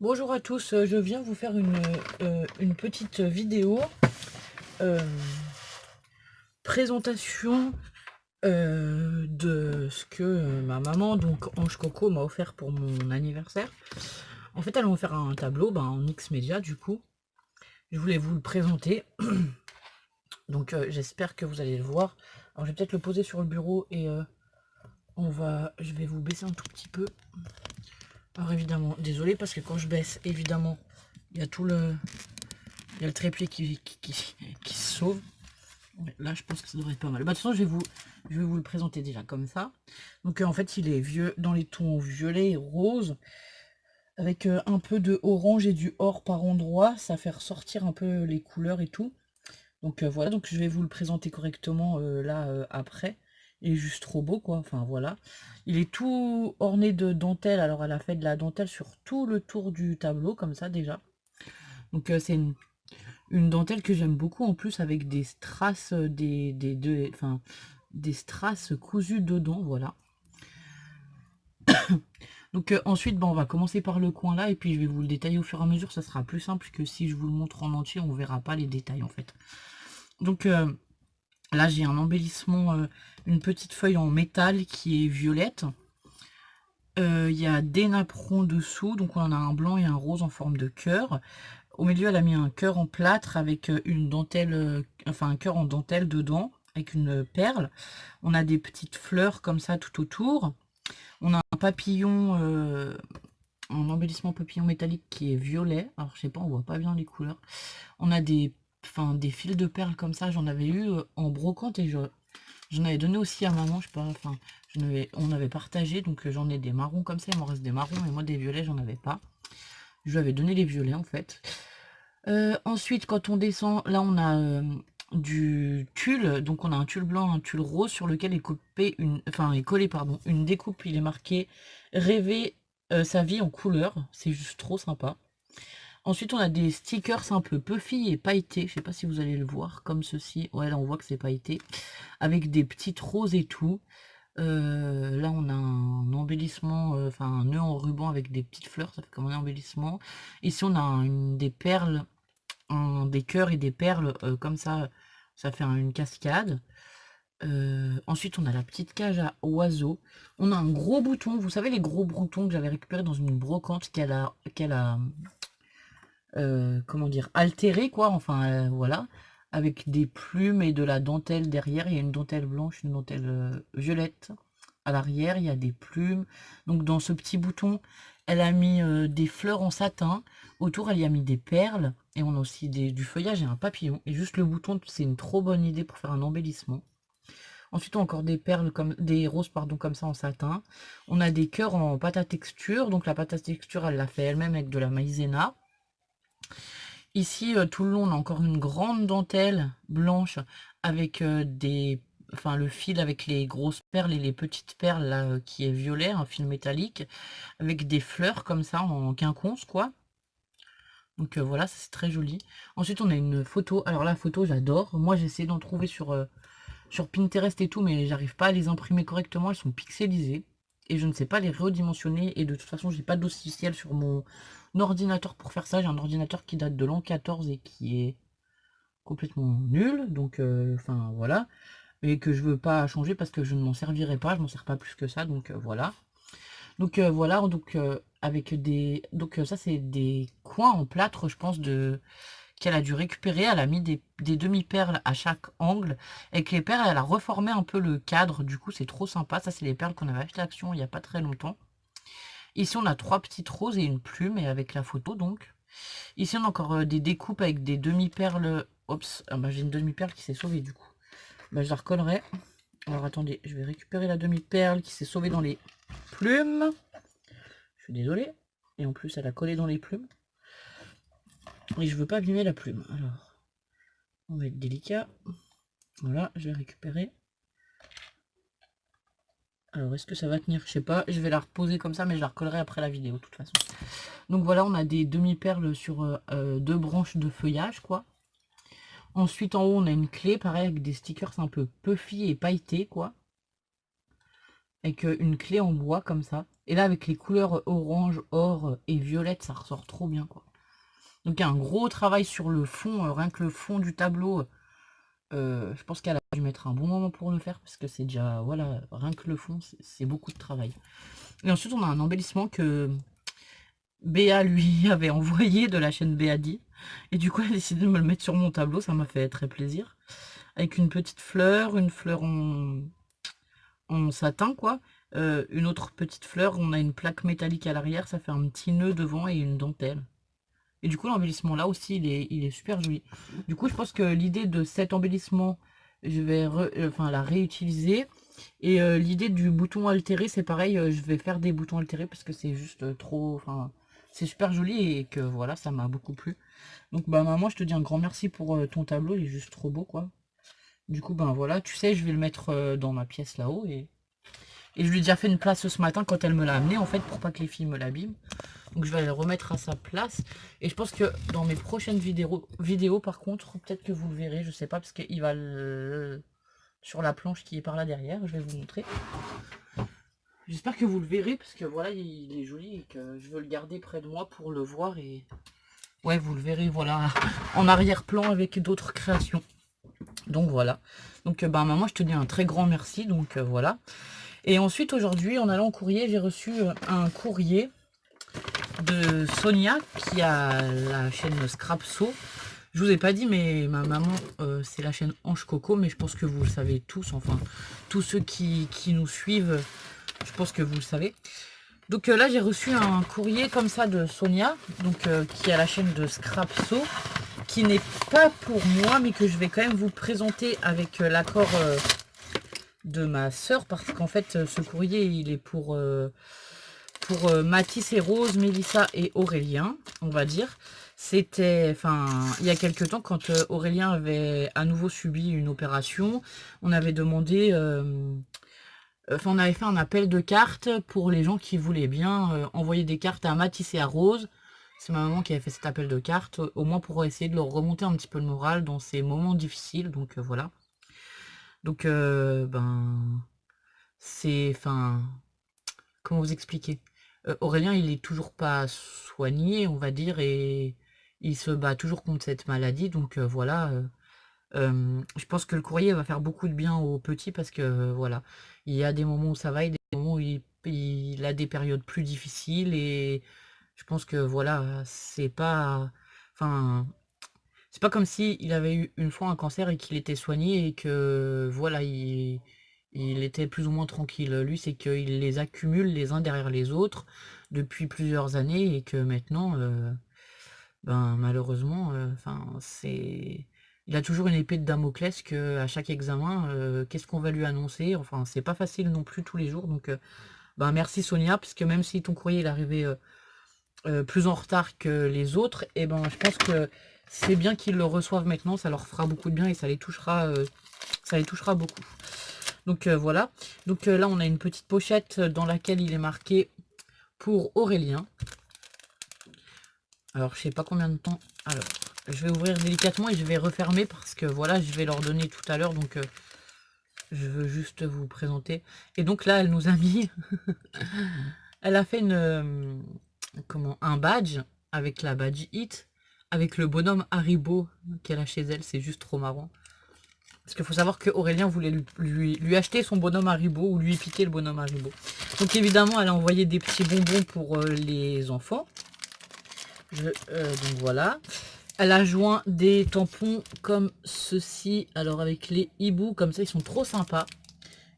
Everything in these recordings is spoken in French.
Bonjour à tous, je viens vous faire une petite vidéo euh, présentation de ce que ma maman, donc Ange Coco, m'a offert pour mon anniversaire. En fait, elle m'a offert un tableau en X-Media, du coup. Je voulais vous le présenter, donc j'espère que vous allez le voir. Alors, je vais peut-être le poser sur le bureau et je vais vous baisser un tout petit peu. Alors évidemment, désolé parce que quand je baisse, évidemment, il y a il y a le trépied qui se sauve. Ouais, là, je pense que ça devrait être pas mal. Bah, de toute façon, je vais vous le présenter déjà comme ça. Donc, en fait, il est vieux dans les tons violet et rose, avec un peu de orange et du or par endroit. Ça fait ressortir un peu les couleurs et tout. Donc, voilà. Donc, je vais vous le présenter correctement là après. Il est juste trop beau, quoi. Enfin, voilà. Il est tout orné de dentelle. Alors, elle a fait de la dentelle sur tout le tour du tableau, comme ça, déjà. Donc, c'est une dentelle que j'aime beaucoup en plus avec des strass, enfin, des strass cousus dedans, voilà. Donc ensuite, on va commencer par le coin là et puis je vais vous le détailler au fur et à mesure. Ça sera plus simple que si je vous le montre en entier, on verra pas les détails en fait. Donc là, j'ai un embellissement, une petite feuille en métal qui est violette. Il y a des napperons dessous, donc on en a un blanc et un rose en forme de cœur. Au milieu, elle a mis un cœur en plâtre avec une dentelle, enfin un cœur en dentelle dedans, avec une perle. On a des petites fleurs comme ça tout autour. On a un papillon, un embellissement papillon métallique qui est violet. Alors je sais pas, on voit pas bien les couleurs. On a des fils de perles comme ça. J'en avais eu en brocante et j'en avais donné aussi à maman. Je sais pas, enfin, on avait partagé. Donc j'en ai des marrons comme ça. Il m'en reste des marrons et moi des violets, j'en avais pas. Je lui avais donné les violets en fait. Ensuite, quand on descend, là on a du tulle, donc on a un tulle blanc, un tulle rose sur lequel est est collé pardon, une découpe. Il est marqué rêver sa vie en couleur, c'est juste trop sympa. Ensuite, on a des stickers un peu puffy et pailletés, je sais pas si vous allez le voir, comme ceci. Ouais, là on voit que c'est pailleté, avec des petites roses et tout. Là, on a un embellissement, enfin un nœud en ruban avec des petites fleurs, ça fait comme un embellissement. Ici, on a des perles, des cœurs et des perles comme ça fait une cascade. Ensuite, on a la petite cage à oiseaux. On a un gros bouton, vous savez les gros boutons que j'avais récupéré dans une brocante qu'elle a comment dire, altéré quoi, enfin voilà, avec des plumes et de la dentelle derrière. Il y a une dentelle blanche, une dentelle violette. À l'arrière, il y a des plumes. Donc dans ce petit bouton, elle a mis des fleurs en satin. Autour, elle y a mis des perles. Et on a aussi du feuillage et un papillon. Et juste le bouton, c'est une trop bonne idée pour faire un embellissement. Ensuite, on a encore des perles comme des roses pardon comme ça en satin. On a des cœurs en pâte à texture. Donc la pâte à texture, elle l'a fait elle-même avec de la maïzena. Ici, tout le long, on a encore une grande dentelle blanche avec enfin, le fil avec les grosses perles et les petites perles là, qui est violet, un fil métallique, avec des fleurs comme ça en quinconce, quoi. Donc voilà, ça, c'est très joli. Ensuite, on a une photo. Alors la photo, j'adore. Moi, j'essaie d'en trouver sur Pinterest et tout, mais j'arrive pas à les imprimer correctement. Elles sont pixelisées. Et je ne sais pas les redimensionner. Et de toute façon, j'ai pas de logiciel sur mon ordinateur pour faire ça. J'ai un ordinateur qui date de l'an 14 et qui est complètement nul. Donc, enfin, voilà. Et que je veux pas changer parce que je ne m'en servirai pas. Je m'en sers pas plus que ça. Donc, voilà. Donc, voilà. Donc, avec des... Donc, ça, c'est des coins en plâtre, je pense, qu'elle a dû récupérer. Elle a mis des demi-perles à chaque angle. Avec les perles, elle a reformé un peu le cadre. Du coup, c'est trop sympa. Ça, c'est les perles qu'on avait achetées à l'Action il n'y a pas très longtemps. Ici, on a 3 petites roses et une plume, et avec la photo, donc. Ici, on a encore des découpes avec des demi-perles. Oups, ah bah, j'ai une demi-perle qui s'est sauvée, du coup. Bah, je la recollerai. Alors, attendez, je vais récupérer la demi-perle qui s'est sauvée dans les plumes. Je suis désolée. Et en plus, elle a collé dans les plumes. Et je veux pas abîmer la plume. Alors, on va être délicat. Voilà, je vais récupérer. Alors, est-ce que ça va tenir? Je sais pas. Je vais la reposer comme ça, mais je la recollerai après la vidéo, de toute façon. Donc voilà, on a des demi-perles sur 2 branches de feuillage, quoi. Ensuite, en haut, on a une clé, pareil, avec des stickers un peu puffy et pailletés, quoi. avec une clé en bois comme ça. Et là, avec les couleurs orange, or et violette, ça ressort trop bien, quoi. Donc, il y a un gros travail sur le fond, rien que le fond du tableau. Je pense qu'elle a dû mettre un bon moment pour le faire, parce que c'est déjà, voilà, rien que le fond, c'est beaucoup de travail. Et ensuite, on a un embellissement que Béa lui avait envoyé de la chaîne Béadi. Et du coup, elle a décidé de me le mettre sur mon tableau, ça m'a fait très plaisir. Avec une petite fleur, une fleur en satin, quoi. Une autre petite fleur, on a une plaque métallique à l'arrière, ça fait un petit nœud devant et une dentelle. Et du coup, l'embellissement là aussi, il est super joli. Du coup, je pense que l'idée de cet embellissement, je vais enfin, la réutiliser. Et l'idée du bouton altéré, c'est pareil, je vais faire des boutons altérés parce que c'est juste trop... Enfin, c'est super joli et que voilà, ça m'a beaucoup plu. Donc, bah, maman, je te dis un grand merci pour ton tableau, il est juste trop beau, quoi. Du coup, ben voilà, tu sais, je vais le mettre dans ma pièce là-haut. Et je lui ai déjà fait une place ce matin quand elle me l'a amené, en fait, pour pas que les filles me l'abîment. Donc je vais le remettre à sa place. Et je pense que dans mes prochaines vidéos par contre, peut-être que vous le verrez, je sais pas, parce qu'il va sur la planche qui est par là derrière, je vais vous montrer. J'espère que vous le verrez, parce que voilà, il est joli et que je veux le garder près de moi pour le voir. Et ouais, vous le verrez, voilà, en arrière-plan avec d'autres créations. Donc voilà. Donc bah maman, je te dis un très grand merci, donc voilà. Et ensuite aujourd'hui, en allant au courrier, j'ai reçu un courrier de Sonia qui a la chaîne Scrapso. Je vous ai pas dit, mais ma maman, c'est la chaîne Ange Coco, mais je pense que vous le savez tous, enfin, tous ceux qui nous suivent, je pense que vous le savez. Donc là, j'ai reçu un courrier comme ça de Sonia, donc qui a la chaîne de Scrapso, qui n'est pas pour moi, mais que je vais quand même vous présenter avec l'accord de ma sœur, parce qu'en fait, ce courrier, il est pour Mathis et Rose, Mélissa et Aurélien, on va dire. C'était, enfin, il y a quelques temps, quand Aurélien avait à nouveau subi une opération, on avait demandé, enfin, on avait fait un appel de cartes pour les gens qui voulaient bien envoyer des cartes à Mathis et à Rose. C'est ma maman qui avait fait cet appel de cartes, au moins pour essayer de leur remonter un petit peu le moral dans ces moments difficiles, donc voilà. Donc, ben, c'est, enfin, comment vous expliquer? Aurélien, il est toujours pas soigné, on va dire, et il se bat toujours contre cette maladie. Donc voilà, je pense que le courrier va faire beaucoup de bien au petit parce que voilà, il y a des moments où ça va et des moments où il a des périodes plus difficiles et je pense que voilà, enfin, c'est pas comme si il avait eu une fois un cancer et qu'il était soigné et que voilà, il était plus ou moins tranquille. Lui, c'est qu'il les accumule les uns derrière les autres depuis plusieurs années et que maintenant, ben malheureusement, enfin il a toujours une épée de Damoclès que à chaque examen, qu'est-ce qu'on va lui annoncer? Enfin, c'est pas facile non plus tous les jours. Donc, ben merci Sonia, parce que même si ton courrier est arrivé plus en retard que les autres, et ben je pense que c'est bien qu'ils le reçoivent maintenant, ça leur fera beaucoup de bien et ça les touchera beaucoup. Donc voilà. Donc là on a une petite pochette dans laquelle il est marqué pour Aurélien. Alors je sais pas combien de temps. Alors je vais ouvrir délicatement et je vais refermer parce que voilà, je vais leur donner tout à l'heure, donc je veux juste vous présenter. Et donc là elle nous a mis elle a fait un badge avec la badge Hit, avec le bonhomme Haribo qu'elle a chez elle, c'est juste trop marrant. Parce qu'il faut savoir que Aurélien voulait lui acheter son bonhomme Haribo ou lui piquer le bonhomme Haribo. Donc évidemment, elle a envoyé des petits bonbons pour les enfants. Donc voilà. Elle a joint des tampons comme ceci. Alors avec les hiboux, comme ça, ils sont trop sympas.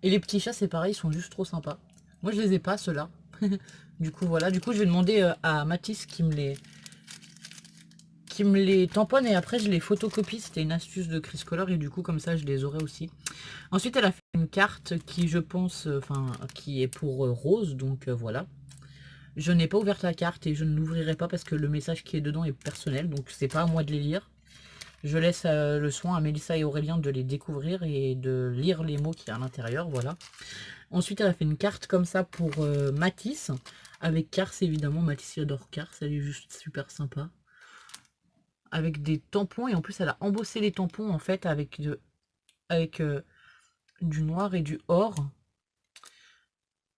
Et les petits chats, c'est pareil, ils sont juste trop sympas. Moi, je les ai pas, ceux-là. Du coup, voilà. Du coup, je vais demander à Mathis qui me les tamponne et après je les photocopie. C'était une astuce de Chris Color et du coup comme ça je les aurai aussi. Ensuite elle a fait une carte qui je pense, enfin qui est pour Rose, donc voilà. Je n'ai pas ouvert la carte et je ne l'ouvrirai pas parce que le message qui est dedans est personnel, donc c'est pas à moi de les lire. Je laisse le soin à Mélissa et Aurélien de les découvrir et de lire les mots qu'il y a à l'intérieur, voilà. Ensuite elle a fait une carte comme ça pour Mathis, avec Cars évidemment. Mathis il adore Cars, elle est juste super sympa. Avec des tampons et en plus elle a embossé les tampons en fait avec du noir et du or.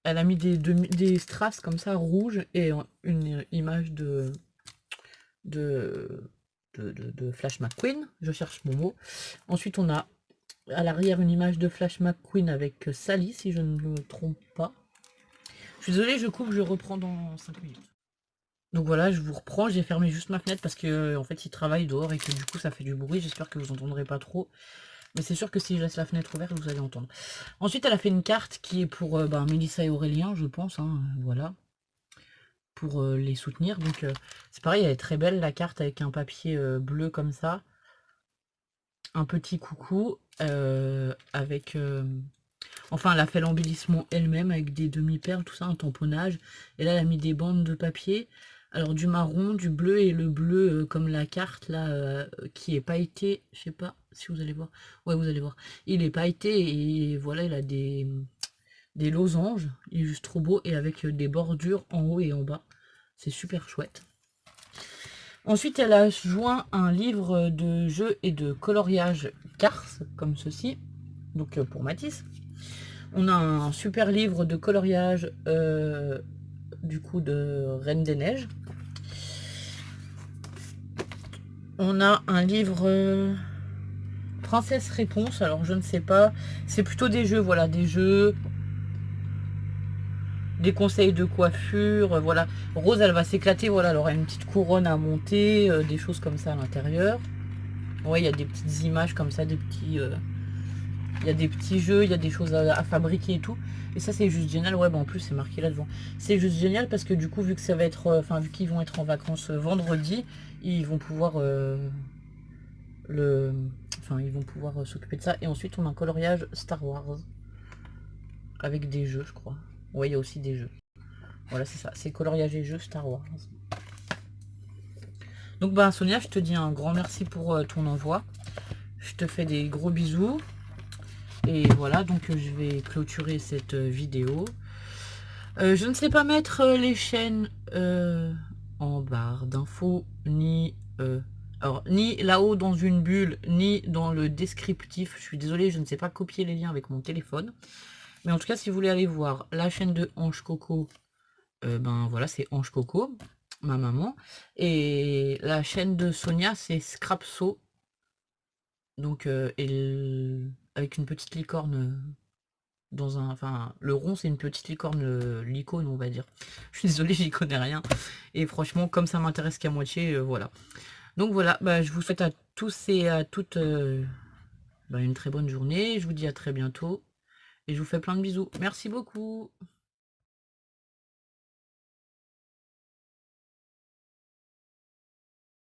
Elle a mis des strass comme ça, rouges, et une image de, de Flash McQueen. Je cherche mon mot. Ensuite, on a à l'arrière une image de Flash McQueen avec Sally, si je ne me trompe pas. Je suis désolée, je coupe, je reprends dans 5 minutes. Donc voilà, je vous reprends, j'ai fermé juste ma fenêtre parce que en fait il travaille dehors et que du coup ça fait du bruit, j'espère que vous entendrez pas trop. Mais c'est sûr que si je laisse la fenêtre ouverte, vous allez entendre. Ensuite, elle a fait une carte qui est pour Mélissa et Aurélien, je pense, hein, voilà, pour les soutenir. Donc c'est pareil, elle est très belle la carte avec un papier bleu comme ça. Un petit coucou avec... Enfin, elle a fait l'embellissement elle-même avec des demi-perles, tout ça, un tamponnage. Et là, elle a mis des bandes de papier. Alors, du marron, du bleu et le bleu comme la carte, là, qui est pailleté. Je sais pas si vous allez voir. Ouais, vous allez voir. Il est pailleté et voilà, il a des losanges. Il est juste trop beau et avec des bordures en haut et en bas. C'est super chouette. Ensuite, elle a joint un livre de jeux et de coloriage Cars, comme ceci. Donc, pour Mathis. On a un super livre de coloriage du coup de Reine des Neiges. On a un livre Princesse Réponse, alors je ne sais pas. C'est plutôt des jeux, voilà, des jeux, des conseils de coiffure, voilà. Rose, elle va s'éclater, voilà, elle aura une petite couronne à monter, des choses comme ça à l'intérieur. Ouais, il y a des petites images comme ça, des petits... il y a des petits jeux, il y a des choses à fabriquer et tout. Et ça, c'est juste génial. Ouais, bah en plus, c'est marqué là devant. C'est juste génial parce que du coup, vu que ça va être... Enfin, vu qu'ils vont être en vacances vendredi, ils vont pouvoir... ils vont pouvoir s'occuper de ça. Et ensuite, on a un coloriage Star Wars. Avec des jeux, je crois. Ouais, il y a aussi des jeux. Voilà, c'est ça. C'est coloriage et jeux Star Wars. Donc, bah, Sonia, je te dis un grand merci pour ton envoi. Je te fais des gros bisous. Et voilà, donc je vais clôturer cette vidéo. Je ne sais pas mettre les chaînes en barre d'infos, ni ni là-haut dans une bulle, ni dans le descriptif. Je suis désolée, je ne sais pas copier les liens avec mon téléphone. Mais en tout cas, si vous voulez aller voir la chaîne de Ange Coco, ben voilà, c'est Ange Coco, ma maman. Et la chaîne de Sonia, c'est Scrapso. Donc, avec une petite licorne dans un... Enfin, le rond, c'est une petite licorne, l'icône, on va dire. Je suis désolée, j'y connais rien. Et franchement, comme ça m'intéresse qu'à moitié, voilà. Donc voilà, bah, je vous souhaite à tous et à toutes une très bonne journée. Je vous dis à très bientôt. Et je vous fais plein de bisous. Merci beaucoup.